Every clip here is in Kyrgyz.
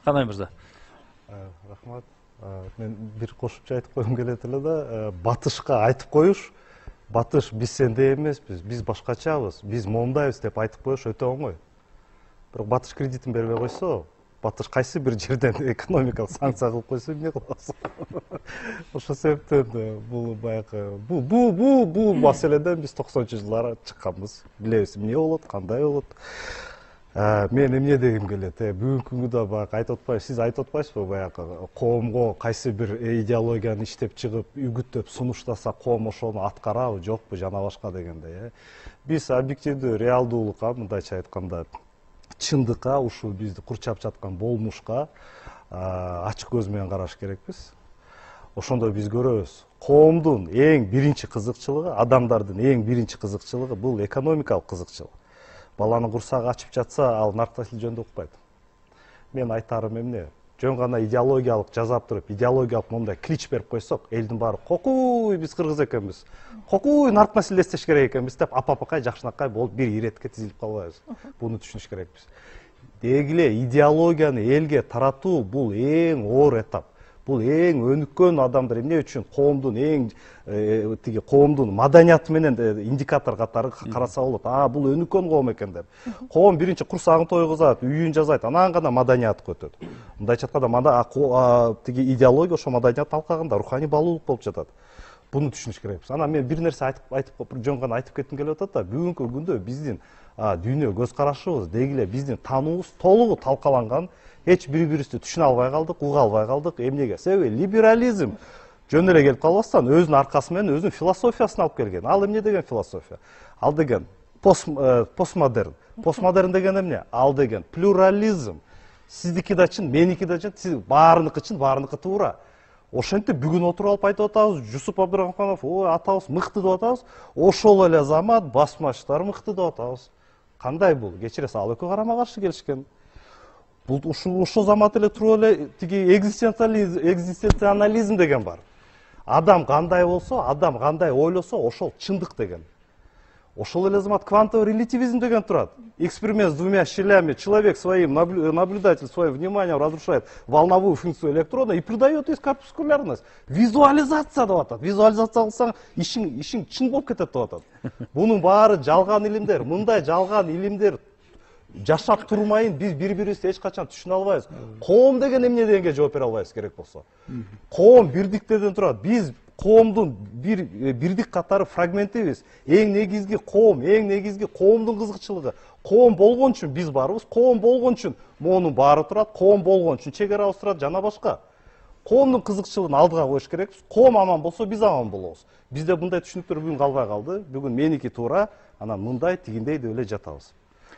Канай мырза. Рахмат. Мен бир кошумча айтып койгум келет эле да, батышка айтып коюш, батыш биз сендей эмеспиз, биз башкачабыз, биз моундайбыз деп айтып коюш өтө оңой. Бирок батыш кредитин бербей койсо, батыш кайсы бир жерден экономикалык санкция кылып койсо эмне кылабыз? Ошол себептен бул баягы бул маселеден биз 90-жылдары чыкканбыз. Билебиз эмне болот, кандай болот. Мен эмне дегим келет, бүгүнкү күндө баягы айтып атпайбы, сиз айтып атпайсызбы, баягы коомго кайсы бир идеологияны иштеп чыгып, үгүттөп сунуштаса коом ошону аткарабы, жокпу, жана башка дегендей. Биз объективдүү реалдуулукка, мындайча айтканда, чындыкка, ушул бизди курчап жаткан болмушка ачык көз менен караш керекпиз. Ошондо биз көрөбүз, коомдун эң биринчи кызыкчылыгы, адамдардын эң биринчи кызыкчылыгы бул экономикалык кызыкчылык. Баланы курсагы ачып жатса, ал наркотик жөнүндө укпайт. Мен айтарым эмне? Жөн гана идеологиялык жазап туруп, идеологиялык мондай клич берип койсок, элдин баары кокуй биз кыргыз экенбиз, кокуй нарк маселе эстеш керек экенбиз деп апапакай жакшынакай болуп бир иретке тизилип калбайбыз. Буну түшүнүш керекпиз. Деги эле идеологияны элге таратуу бул эң оор этап. Бул эң өнүккөн адамдар эмне үчүн коомдун эң тиги коомдун маданияты менен индикатор катары караса болот. Бул өнүккөн коом экен деп. Коом биринчи курсагын тойгузат, үйүн жасайт, анан гана маданият көтөт. Мындайча айтканда, тиги идеология ошо маданият алкагында руханий баалуулук болуп жатат. Буну түшүнүш керекпиз. Анан мен бир нерсе айтып жөн гана айтып кетким келип атат да, бүгүнкү күндө биздин дүйнө көз карашыбыз, деги эле биздин таануубуз толугу талкаланган. Эч бири-бирибизди түшүнө албай калдык, уга албай калдык. Эмнеге? Себеби либерализм жөн эле келип калбастан өзүнүн аркасы менен өзүнүн философиясын алып келген. Ал эмне деген философия? Ал деген постмодерн. Постмодерн деген эмне? Ал деген плюрализм. Сиздики да чын, меники да чын, баарыныкы чын, баарыныкы туура. Ошентип бүгүн отуруп алып айтып атабыз, Жусуп Абдрахманов, атабыз мыкты деп атабыз. Ошол эле замат басмачтар мыкты деп атабыз. Кандай бул? Кечиресиз, ал экөө карама каршы келишкен. Ушул замат эле туруп эле тиги экзистенциализм деген бар. Адам кандай болсо, адам кандай ойлосо, ошол чындык деген. Ошол эле замат квантовый релятивизм деген турат. Эксперимент с двумя щелями, человек своим, наблюдатель своим вниманием разрушает волновую функцию электрона и придает ей корпускулярность. Визуализация деп атат. Визуализация кылсаң, ишиң чын болуп кетет деп атат. Бунун баары жалган илимдер, мындай жалган илимдер жашап турмайын биз бири-бирибизди эч качан түшүнө албайбыз. Коом деген эмне дегенге жооп бере албайбыз керек болсо. Коом бирдиктеден турат. Биз коомдун бирдик катары фрагментибиз. Эң негизги коом, эң негизги коомдун кызыкчылыгы. Коом болгон үчүн биз барбыз, коом болгон үчүн монун баары турат, коом болгон үчүн чегерабыз турат, жана башка. Коомдун кызыкчылыгын алдыга коюш керекпиз. Коом аман болсо биз аман болобуз. Бизде мындай түшүнүктөр бүгүн калбай калды. Бүгүн меники туура, анан мындай тигиндей деп эле жатабыз.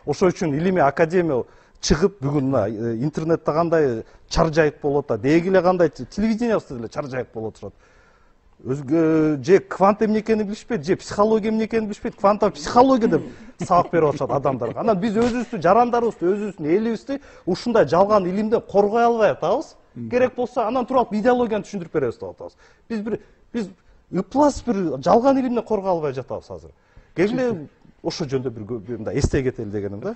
Ошол үчүн илимий академия чыгып бүгүн мына интернетте кандай чаржайык болуп атат, деги эле кандай телевидениябызда деле чаржайык болуп турат. Өзгө же квант эмне экенин билишпейт, же психология эмне экенин билишпейт, квантовый психология деп сабак берип атышат адамдарга. Анан биз өзүбүздү, жарандарыбызды, өзүбүздүн элибизди ушундай жалган илимден коргой албай атабыз. Керек болсо анан туруп алып идеологияны түшүндүрүп беребиз деп атабыз. Биз ыплас бир жалган илимден коргой албай жатабыз азыр. Келгиле ошол жөнүндө бир мындай эстей кетели дегеним да.